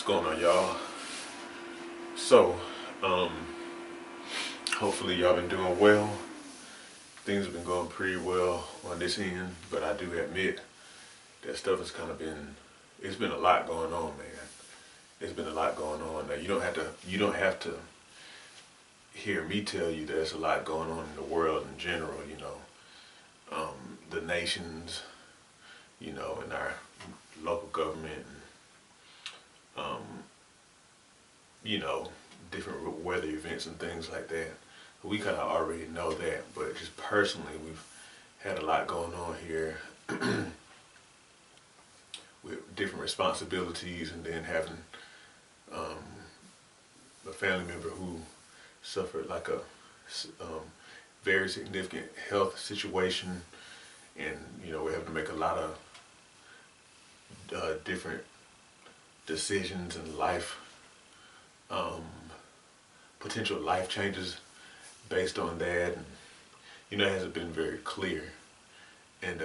going on, y'all? So, um, hopefully y'all been doing well. Things have been going pretty well on this end, but I do admit that stuff has kind of been, it's been a lot going on, man. It's been a lot going on. Now, you don't have to hear me tell you there's a lot going on in the world in general, the nations, in our local government, um, different weather events and things like that. We kind of already know that, but just personally, we've had a lot going on here with different responsibilities, and then having a family member who suffered like a very significant health situation, and we have to make a lot of different decisions in life, potential life changes based on that, and it hasn't been very clear. And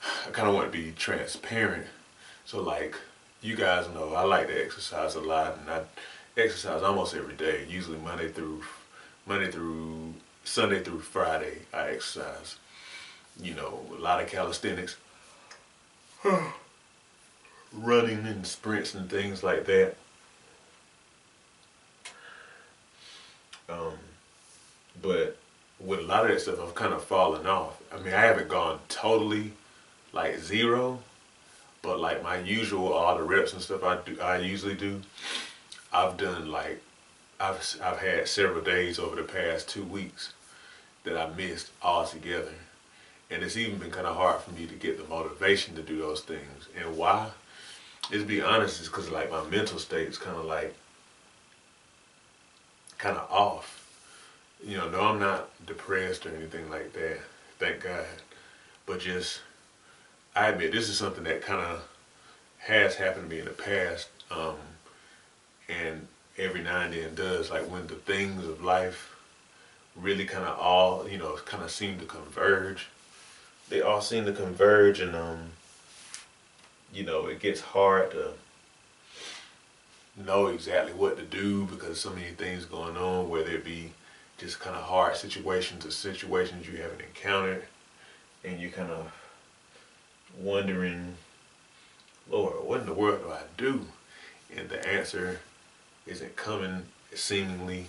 I kind of want to be transparent. So, like, you guys know I like to exercise a lot, and I exercise almost every day. Usually Monday through Sunday through Friday, I exercise. A lot of calisthenics, running and sprints and things like that. But with a lot of that stuff, I've kind of fallen off. I mean, I haven't gone totally like zero, but like my usual, all the reps and stuff I usually do, I've done like, I've had several days over the past 2 weeks that I missed altogether. And it's even been kind of hard for me to get the motivation to do those things. And why? To be honest, it's because like my mental state is kind of off. No, I'm not depressed or anything like that, thank God. But just, I admit this is something that kind of has happened to me in the past, and every now and then does, like when the things of life really kind of all, kind of seem to converge. They all seem to converge, and it gets hard to know exactly what to do because so many things going on, whether it be just kind of hard situations or situations you haven't encountered, and you're kind of wondering, Lord, what in the world do I do? And the answer isn't coming seemingly,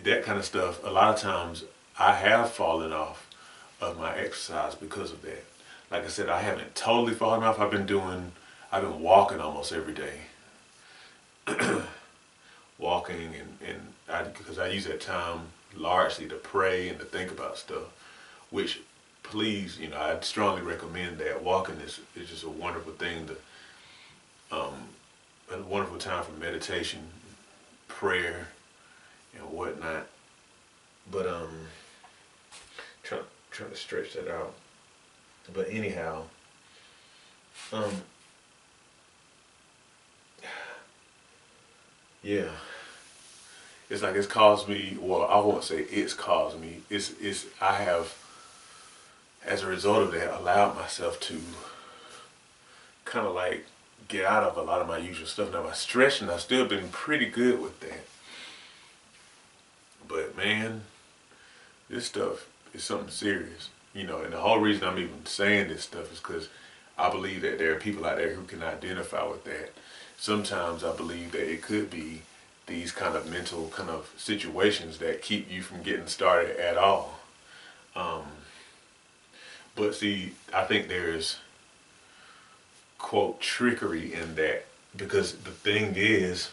that kind of stuff. A lot of times I have fallen off of my exercise because of that. Like I said, I haven't totally fallen off. I've been walking almost every day. Walking, because I use that time largely to pray and to think about stuff, which, please, I'd strongly recommend that. Walking is just a wonderful thing a wonderful time for meditation, prayer, and whatnot. But trying to stretch that out. But anyhow, yeah, it's like it's caused me. Well, I won't say it's caused me. I have, as a result of that, allowed myself to kind of like get out of a lot of my usual stuff. Now, my stretching, I've still been pretty good with that. But man, this stuff is something serious, and the whole reason I'm even saying this stuff is because I believe that there are people out there who can identify with that. Sometimes I believe that it could be these kind of mental kind of situations that keep you from getting started at all. But see, I think there's, quote, trickery in that, because the thing is,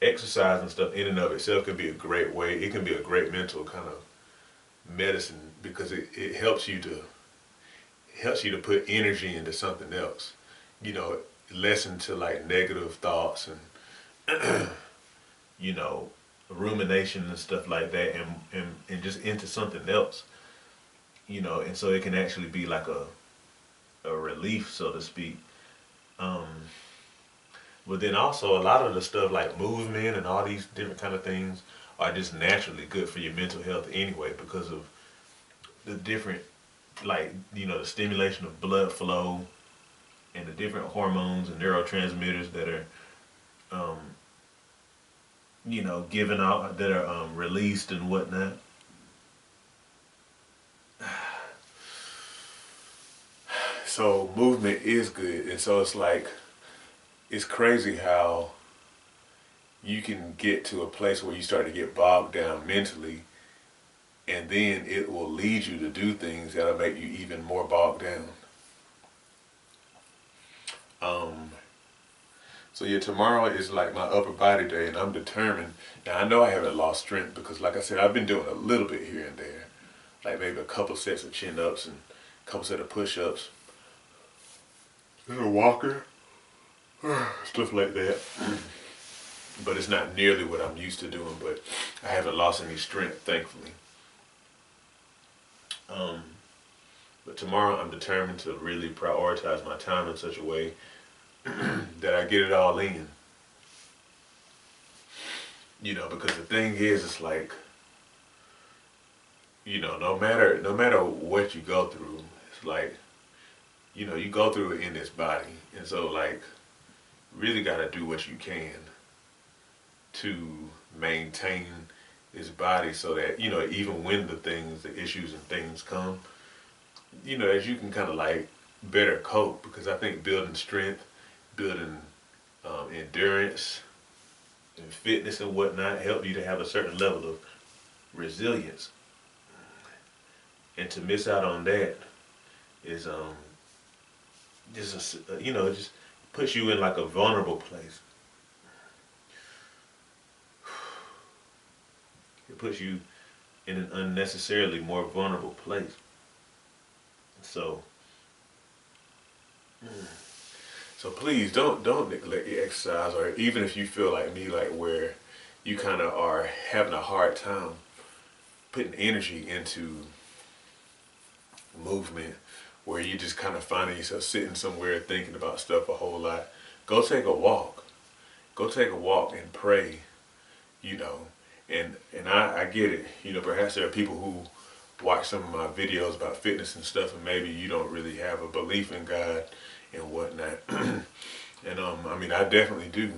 exercise and stuff in and of itself can be a great way. It can be a great mental kind of medicine, because it helps you to put energy into something else. Lessen to like negative thoughts and rumination and stuff like that, and just into something else. And so it can actually be like a relief, so to speak. But then also a lot of the stuff like movement and all these different kind of things are just naturally good for your mental health anyway, because of the different like, you know, the stimulation of blood flow and the different hormones and neurotransmitters that are, um, you know, given out, that are released and whatnot. So movement is good, and so it's like, it's crazy how you can get to a place where you start to get bogged down mentally, and then it will lead you to do things that'll make you even more bogged down. Um, so yeah, tomorrow is like my upper body day, and I'm determined. Now I know I haven't lost strength because, like I said, I've been doing a little bit here and there, like maybe a couple sets of chin ups and a couple sets of push ups, and a walker, stuff like that. But it's not nearly what I'm used to doing. But I haven't lost any strength, thankfully. But tomorrow I'm determined to really prioritize my time in such a way that I get it all in. You know, because the thing is, it's like, you know, no matter what you go through, it's like, you know, you go through it in this body, and so like, really got to do what you can to maintain this body so that, you know, even when the issues and things come, you know, as you can kind of like better cope. Because I think building strength, building endurance and fitness and whatnot help you to have a certain level of resilience. And to miss out on that is just you know, it just puts you in like a vulnerable place. It puts you in an unnecessarily more vulnerable place. So, so please don't neglect your exercise, or even if you feel like me, like where you kind of are having a hard time putting energy into movement, where you just kind of finding yourself sitting somewhere thinking about stuff a whole lot. Go take a walk. Go take a walk and pray. You know, and I get it. You know, perhaps there are people who watch some of my videos about fitness and stuff, and maybe you don't really have a belief in God and whatnot. And I mean, I definitely do.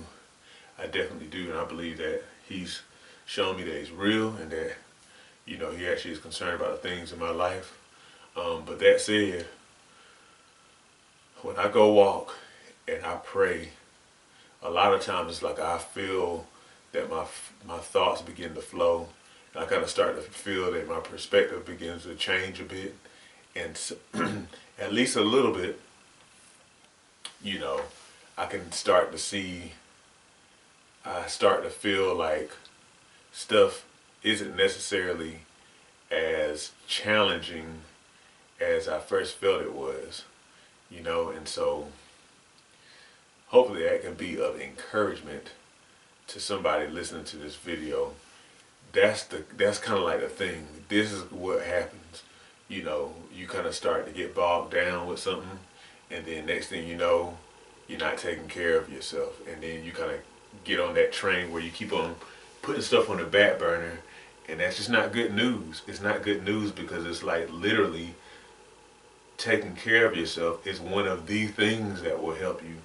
I definitely do, and I believe that He's shown me that He's real, and that, you know, He actually is concerned about the things in my life. But that said, when I go walk and I pray, a lot of times it's like I feel that my thoughts begin to flow. And I kind of start to feel that my perspective begins to change a bit, and so, at least a little bit. You know, I can start to see. I start to feel like stuff isn't necessarily as challenging as I first felt it was. You know, and so hopefully that can be of encouragement to somebody listening to this video. That's kind of like the thing. This is what happens. You know, you kind of start to get bogged down with something, and then next thing you know, you're not taking care of yourself, and then you kind of get on that train where you keep on putting stuff on the back burner, and that's just not good news. It's not good news, because it's like literally taking care of yourself is one of the things that will help you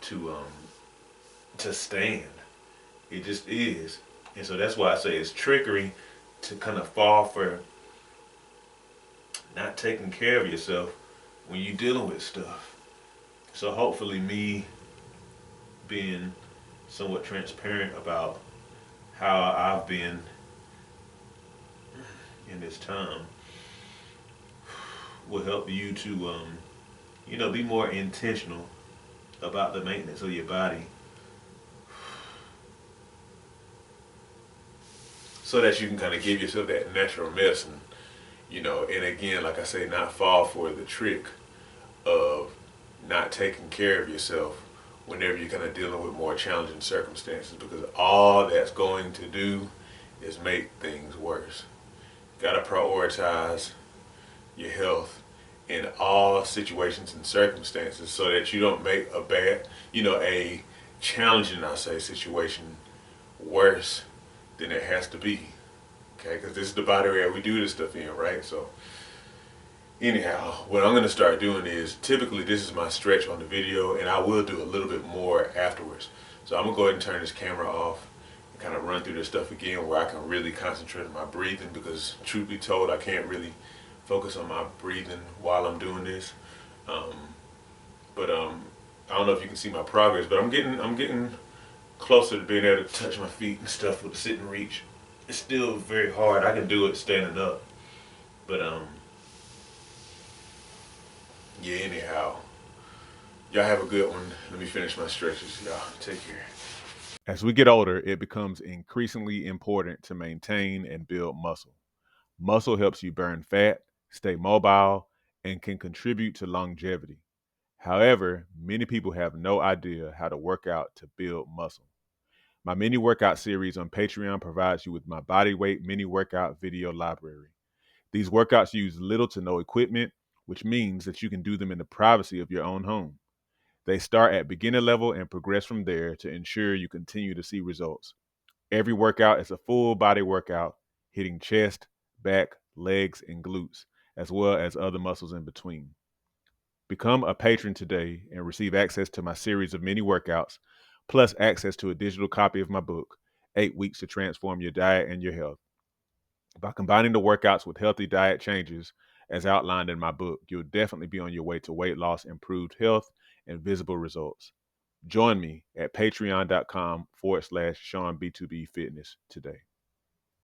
to stand. It just is. And so that's why I say it's trickery to kind of fall for not taking care of yourself when you're dealing with stuff. So hopefully me being somewhat transparent about how I've been in this time will help you to, you know, be more intentional about the maintenance of your body, so that you can kind of give yourself that natural medicine, you know. And again, like I say, not fall for the trick of not taking care of yourself whenever you're kind of dealing with more challenging circumstances, because all that's going to do is make things worse. Got to prioritize your health in all situations and circumstances, so that you don't make a bad, you know, a challenging, I say, situation worse than it has to be. Okay, because this is the body area we do this stuff in, right? So Anyhow, what I'm going to start doing is, typically this is my stretch on the video, and I will do a little bit more afterwards. So I'm going to go ahead and turn this camera off and kind of run through this stuff again where I can really concentrate on my breathing, because truth be told, I can't really focus on my breathing while I'm doing this. Um, but I don't know if you can see my progress, but I'm getting closer to being able to touch my feet and stuff with a sitting reach. It's still very hard. I can do it standing up, but yeah, anyhow. Y'all have a good one. Let me finish my stretches. Y'all take care. As we get older, it becomes increasingly important to maintain and build muscle. Muscle helps you burn fat, stay mobile, and can contribute to longevity. However, many people have no idea how to work out to build muscle. My mini workout series on Patreon provides you with my bodyweight mini workout video library. These workouts use little to no equipment, which means that you can do them in the privacy of your own home. They start at beginner level and progress from there to ensure you continue to see results. Every workout is a full body workout, hitting chest, back, legs, and glutes, as well as other muscles in between. Become a patron today and receive access to my series of mini workouts, plus access to a digital copy of my book, 8 Weeks to Transform Your Diet and Your Health. By combining the workouts with healthy diet changes, as outlined in my book, you'll definitely be on your way to weight loss, improved health, and visible results. Join me at patreon.com/ShawnB2B Fitness today.